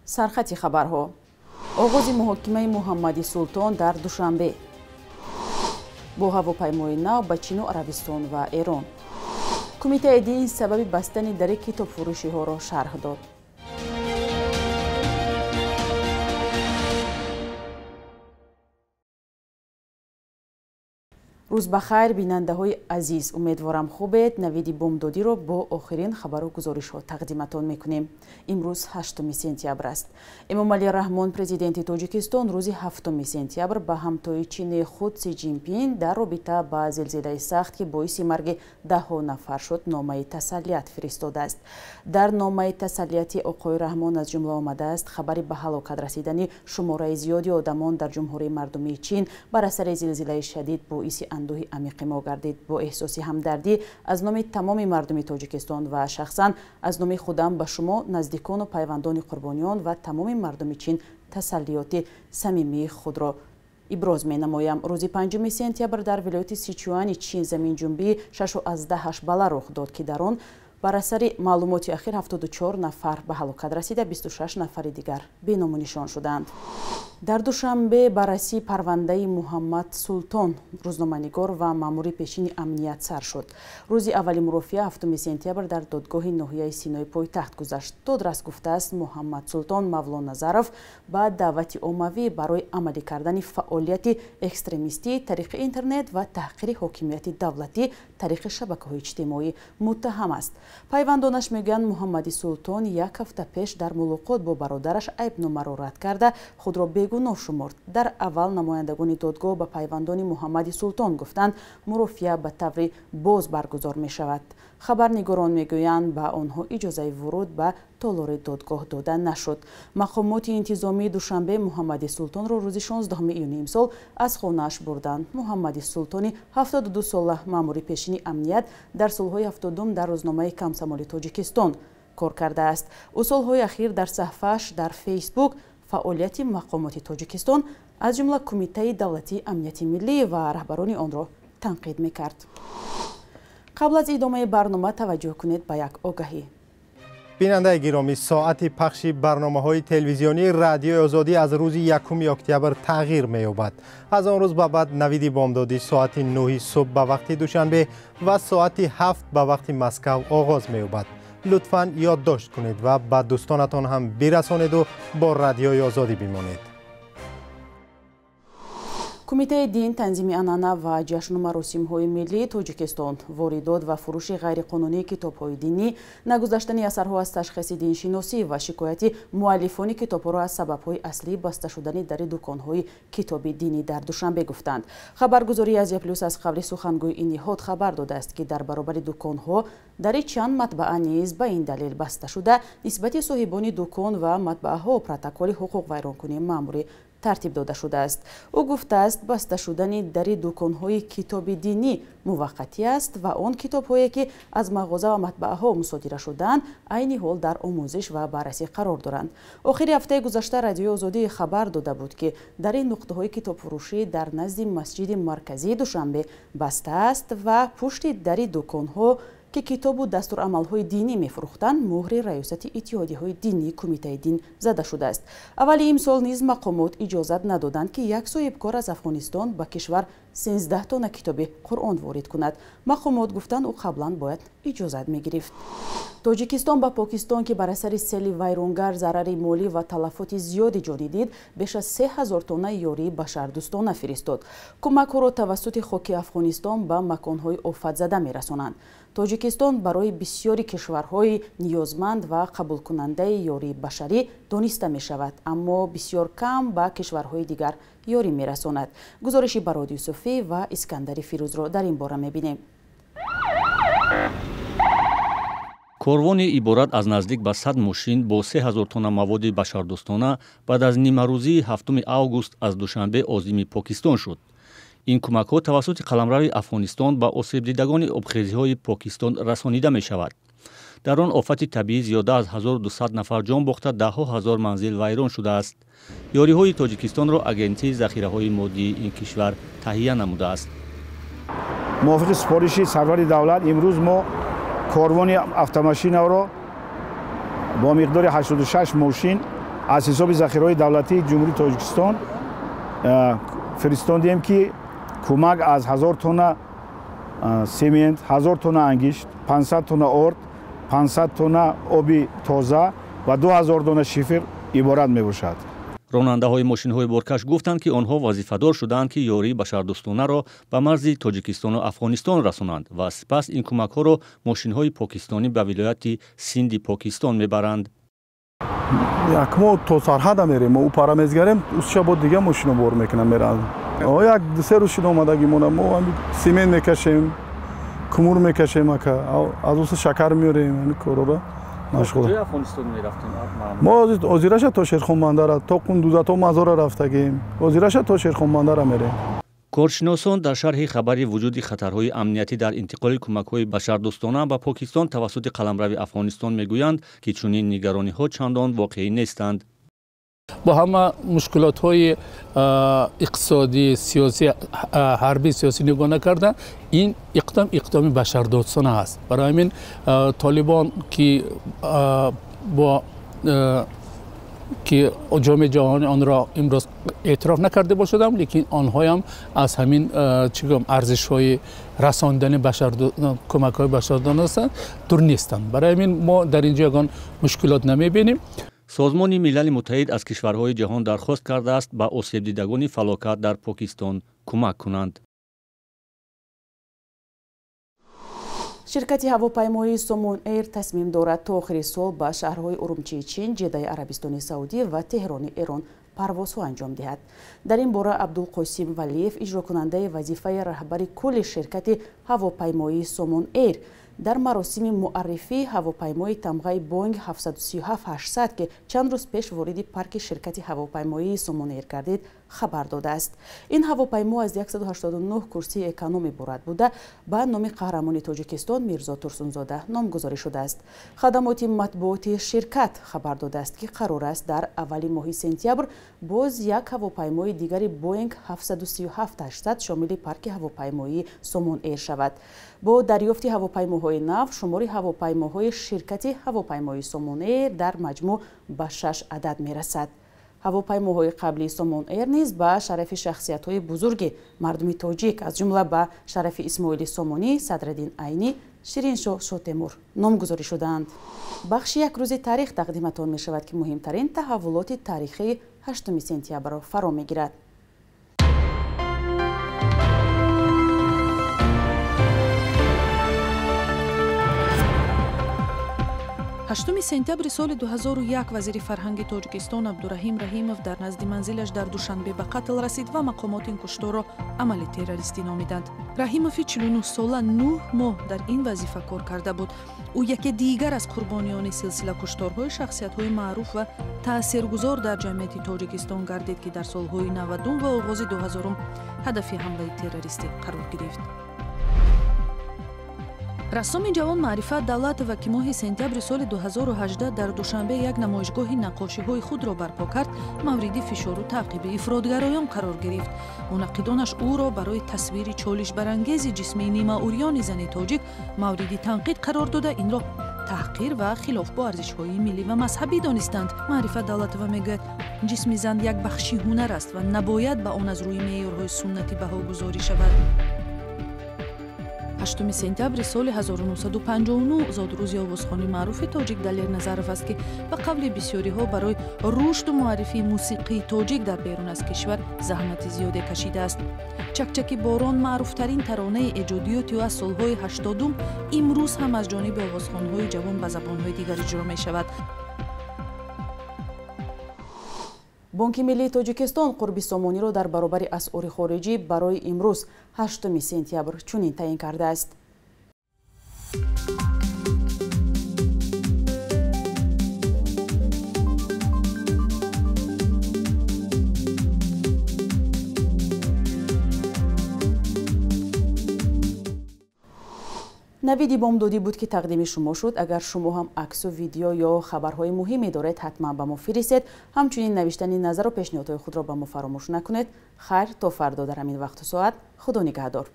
سرخط خبرها. آغاز محاکمه محمدی سلطان در دوشنبه. با هواپیمای نو به چین و عربستان و ایران. کمیته دین سبب بستن در کتاب فروشی ها را شرح داد. روز بخیر بیننده های عزیز، امیدوارم خوبید. نوید بامدادی را با آخرین خبر و گزارش ها تقدیمتان میکنیم. امروز 8 سپتامبر است. امامعلی رحمان پرزیدنت تاجیکستان روز 7 سپتامبر به همتای چین خود سی جینپین در رابطه با زلزله سخت که باعث مرگ دهها نفر شد نامه تسلیت فرستاده است. در نامه تسلیت آقای رحمان از جمله آمده است خبری به هلاکت رسیدن شماره زیادی آدمان در جمهوری مردمی چین بر اثر زلزله شدید باعث اندوه عمیق ما گردید. با احساس همدردی از نام تمام مردم تاجیکستان و شخصا از نام خودم به شما نزدیکان و پیوندان قربانیان و تمام مردم چین تسلیات صمیمی خود را ابراز می نمایم. روز 5 سپتامبر در ولایت سیچوان چین زمین جنبی 6.8 بالا رخ داد که در آن بر اثر معلومات اخیر 74 نفر به هلاکت رسیده، 26 نفر دیگر بینام و نشان شدند. در دوشنبه بررسی پرونده محمد سلطان روزنامه‌نگار و مأمور پیشین امنیت سر شد. روز اول مرافعه 7 سپتامبر در دادگاه ناحیه سینای پایتخت گذشت. دادرس گفته است محمد سلطان مولان نظرов با دعوت عمومی برای عملی کردن فعالیت اکستریمیستی طریق اینترنت و تحقیر حاکمیت دولتی طریق شبکه‌های اجتماعی متهم است. پیوندانش میگن محمد سلطان یک هفته پیش در ملاقات با برادرش عیبنامه را رد کرده خود را بیگناه شمرد. در اول نمایندگان دادگاه به پیوندان محمد سلطان گفتند مرافعه به طور باز برگزار می شود. خبرنگاران میگویند به آنها اجازه ورود به تالار دادگاه داده نشد. مقامات انتظامی دوشنبه محمد سلطان را روز 16 ایون امسال از خانه‌اش بردند. محمد سلطانی 72 ساله مأمور پیشین امنیت در سالهای 70 در روزنامه کمسمال تاجیکستان کار کرده است. او سالهای اخیر در صفحه‌اش در فیسبوک فعالیت مقامات تاجیکستان از جمله کمیته دولتی امنیت ملی و رهبران آن را تنقید می‌کرد. قبل از ادامه برنامه توجه کنید به یک آگهی. بیننده گرامی، ساعت پخش برنامه‌های تلویزیونی رادیو آزادی از روز 1 اکتبر تغییر می‌یابد. از آن روز به بعد نوید بامدادی ساعت 9 صبح به وقت دوشنبه و ساعت 7 به وقت مسکو آغاز می‌یابد. لطفاً یادداشت کنید و به دوستانتان هم برسانید و با رادیوی آزادی بمانید. کمیته دین تنظیم عنعنه و جشن و مراسم‌های ملی تاجیکستان واردات و فروش غیرقانونی کتاب‌های دینی، نگذاشتن اثرها از تشخیص دینشناسی و شکایت مؤلفان کتاب‌ها را از سبب‌های اصلی بسته شدن در دکان‌های کتاب دینی در دوشنبه گفتند. خبرگزاری آزیا پلوس از قبل سخنگوی این نهاد خبر داده است که در برابر دکان‌ها در چند مطبعه نیز به این دلیل بسته شده نسبت صاحبان دکان و مطبعه‌ها پروتکل حقوق ویرانکنی مأموری ترتیب داده شده است. او گفته است بسته شدن در دکان‌های کتاب دینی موقتی است و آن کتاب‌هایی که از مغازه و مطبعه‌ها مصادره شدند عین حال در آموزش و بررسی قرار دارند. آخر هفته گذشته رادیو آزادی خبر داده بود که در این نقطه‌های کتاب فروشی در نزد مسجد مرکزی دوشنبه بسته است و پشت در دکان‌ها که کتاب و دستورالعمل‌های دینی می‌فروختند مهر ریاست اتحادیه‌های دینی کمیته دین زده شده است. اول امسال نیز مقامات اجازت ندادند که یک صاحبکار از افغانستان به کشور 13 تن کتاب قرآن وارد کند. مقامات گفتند او قبلا باید اجازت می‌گرفت. تاجیکستان با پاکستان که بر اثر سیل ویرانگر ضرر مالی و تلفات زیادی جانی دید، بیش از 3000 تن یاری بشردوستانه فرستاد. کمک‌ها را توسط خاک افغانستان به مکان‌های آفت زده می‌رسانند. تاجیکستان برای بسیاری کشورهای نیازمند و قبول کننده یاری بشری دانسته می شود، اما بسیار کم به کشورهای دیگر یاری می رساند. گزارشی براد یوسفی و اسکندر فیروز را در این باره می بینیم. کاروانی عبارت از نزدیک به 100 ماشین با 3000 تن مواد بشردوستانه بعد از نیمه‌روزی 7 август از دوشنبه عازم پاکستان شد. این کمک‌ها توسط قلمرو افغانستان به آسیب‌دیدگان آبخیزی‌های پاکستان رسانیده می‌شود. در آن آفت طبیعی زیاده از 1200 نفر جان باخته، ده‌ها هزار منزل ویران شده است. یاری‌های تاجیکستان را اگنسی ذخیره‌های مادی این کشور تهیه نموده است. موافق سپارش سرور دولت امروز ما کاروان автомاشین را با مقدار 86 ماشین аз ҳисоби захираҳои давлатии ҷумҳурии Тоҷикистон фиристондем ки кӯмак аз 1000 тонна семент, 1000 тонна ангишт, 500 тонна орд, 500 тонна оби тоза ва 2000 дона шифр иборат мебошад. ронандаҳои мошинҳои боркаш гуфтанд ки онҳо вазифадор шуданд ки ёрии башардӯстонаро ба марзи Тоҷикистону Афғонистон расонанд ва сипас ин кӯмакҳоро мошинҳои покистонӣ ба вилояти Синди Покистон мебаранд. як мо то сарҳада мерем, мо упара мезгарем, усша бо дига мошино бор мекунам мерам. Як се рӯз шуда омадаги мо семент мекашем, кумур мекашем, аз уса шакар меорем, ин корора машғул. мо озираша то Шерхонбандара, то Қундуза, то Мазора рафтагем. Озираша то Шерхонбандара мерем. коршиносон дар шарҳи хабари вуҷуди хатарҳои амниятӣ дар интиқоли кӯмакҳои башардӯстона ба Покистон тавассути қаламрави Афғонистон мегӯянд ки чунин нигарониҳо чандон воқеӣ нестанд. با همه مشکلات‌های اقتصادی، سیاسی، حربی سیاسی نگاه نکردن این اقدام بشردوستانه است. برای همین طالبان که با که جامعه جهانی آن را امروز اعتراف نکرده باشدم، لیکن آنها هم از همین ارزش‌های رساندن کمک‌های بشردوستانه هستند دور نیستند. برای همین ما در اینجا یگان مشکلات نمی‌بینیم. созмони милали муттаҳид аз кишварҳои ҷаҳон дархост кардааст ба осебдидагони фалокат дар Покистон кӯмак кунанд. ширкати ҳавопаймоии Сомон Эйр тасмим дорад то охири сол ба шаҳрҳои Урумчии Чин, Ҷиддаи Арабистони Саудӣ ва Теҳрони Эрон парвозҳо анҷом диҳад. дар ин бора Абдулқосим Валиев, иҷрокунандаи вазифаи раҳбари кулли ширкати ҳавопаймоии Сомон Эйр дар маросими муаррифии ҳавопаймои тамғаи Боинг 737-800 ки чанд рӯз пеш вориди парки ширкати ҳавопаймоии Сомон Эйр гардид, хабар додааст. ин ҳавопаймо аз 189 курсии эконом иборат буда ба номи қаҳрамони Тоҷикистон Мирзо Турсунзода номгузорӣ шудааст. хадамоти матбуоти ширкат хабар додааст ки қарор аст дар аввали моҳи сентябр боз як ҳавопаймои дигари Боинг 737-800 шомили парки ҳавопаймоии Сомон Эйр шавад. бо дарёфти ҳавопаймоҳои нав шумори ҳавопаймоҳои ширкати ҳавопаймоии Сомон Эйр дар маҷмӯъ ба 6 адад мерасад. ҳавопаймоҳои қаблии Сомон Эйр низ ба шарафи шахсиятҳои бузурги мардуми тоҷик аз ҷумла ба шарафи Исмоили Сомонӣ, Садраддин Айнӣ, Шириншоҳ Шотемур номгузорӣ шудаанд. бахши як рӯзи таърих тақдиматон мешавад ки муҳимтарин таҳаввулоти таърихии 8 сентябрро фаро мегирад. 8 сентябри соли 2001 вазири фарҳанги Тоҷикистон Абдураҳим Раҳимов дар назди манзилаш дар Душанбе ба қатл расид ва мақомоти ин кушторро амали террористӣ номиданд. Раҳимови 49 сола 9 моҳ дар ин вазифа кор карда буд. ӯ яке дигар аз қурбонёни силсила куштόρҳои шахсиятҳои маъруф ва таъсиргузор дар ҷамъияти Тоҷикистон гардид ки дар солҳои 90 ва оғози 2000 ҳадафи ҳамлаи террористӣ қарор гирифт. рассоми ҷавон Маърифат Давлатова ки моҳи сентябри соли 2018 дар Душанбе як намоишгоҳи наққошиҳои худро барпо кард, мавриди фишору таъқиби ифротгароён қарор гирифт. мунаққидонаш ӯро барои тасвири чолишбарангези ҷисми нимаурёни зани тоҷик мавриди танқид қарор дода, инро таҳқир ва хилоф бо арзишҳои миллӣ ва мазҳабӣ донистанд. Маърифат Давлатова мегӯяд, ҷисми зан як бахши ҳунар аст ва набояд ба он аз рӯи меъёрҳои суннатӣ баҳогузорӣ шавад. 8 сентябри соли 1959 зодрӯзи овозхони маъруфи тоҷик Далер Назаров аст ки ба қавли бисёриҳо барои рушду муаррифии мусиқии тоҷик дар берун аз кишвар заҳмати зиёде кашидааст. Чакчаки борон маъруфтарин таронаи эҷодиёти ӯ аз солҳои 80 имрӯз ҳам аз ҷониби овозхонҳои ҷавон ба забонҳои дигар иҷро мешавад. бонки миллии Тоҷикистон қурби сомониро дар баробари асъори хориҷӣ барои имрӯз 8 сентябр чунин таъин кардааст. навиди бомдодӣ буд ки тақдими шумо шуд. агар шумо ҳам аксу видео ё хабарҳои муҳиме доред, ҳатман ба мо фиристед. ҳамчунин навиштани назару пешниҳодҳои худро ба мо фаромӯш накунед. хайр, то фардо дар ҳамин вақту соат. худо нигаҳдор.